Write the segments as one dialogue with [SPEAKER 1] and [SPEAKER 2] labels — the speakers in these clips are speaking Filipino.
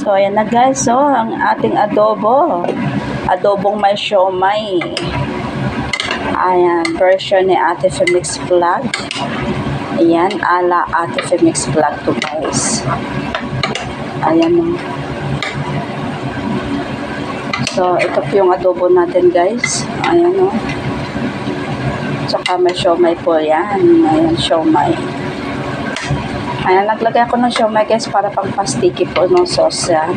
[SPEAKER 1] So, ayan na guys. So, ang ating adobo. Adobong may siomay. Ayan, version ni Ate Femix Vlog. Ayan, ala Ate Femix Vlog to guys. Ayan o. So, ito po yung adobo natin guys. Ayan o. Tsaka may siomay po yan. Ayan, siomay. Ayan, naglagay ako ng siomay guys para pang pastiki po ng sauce yan.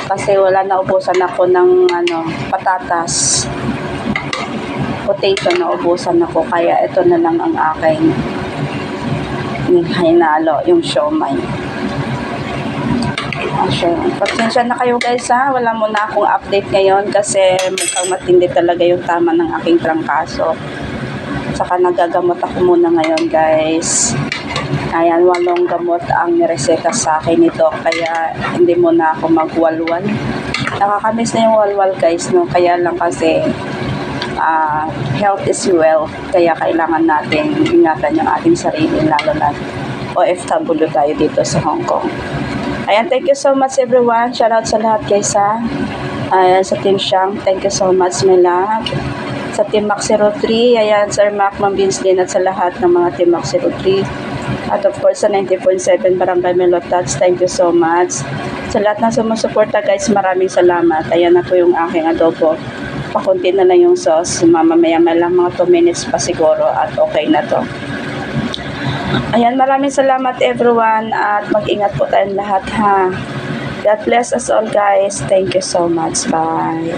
[SPEAKER 1] Kasi wala na ubusan ako ng patatas. Potato na ubusan ako. Kaya ito na lang ang aking hinalo, yung siomay. Okay. Pasensya na kayo guys ha. Wala muna akong update ngayon kasi mukhang matindi talaga yung tama ng aking trangkaso. Saka nagagamot ako muna ngayon guys. Ayan, 8 gamot ang nireseta sa akin ito. Kaya hindi muna ako magwalwal. Nakakamiss na yung walwal guys. No? Kaya lang kasi health is wealth. Kaya kailangan natin ingatan yung ating sarili. Lalo na OFW tayo dito sa Hong Kong. Ayan, thank you so much everyone. Shout out sa lahat guys ha. Ayan, sa Team Shang, thank you so much my love. Sa Team Max 03, ayan, Sir Mac, Ma'am Vince din at sa lahat ng mga Team Max 03. At of course sa 90.7 Barangay Melotats, thank you so much. Sa lahat ng sumusuporta guys, maraming salamat. Ayan na po yung aking adobo. Pakunti na lang yung sauce. Mamamaya lang mga 2 minutes pa siguro at okay na to. Ayan, maraming salamat everyone at mag-ingat po tayong lahat ha. God bless us all guys. Thank you so much. Bye.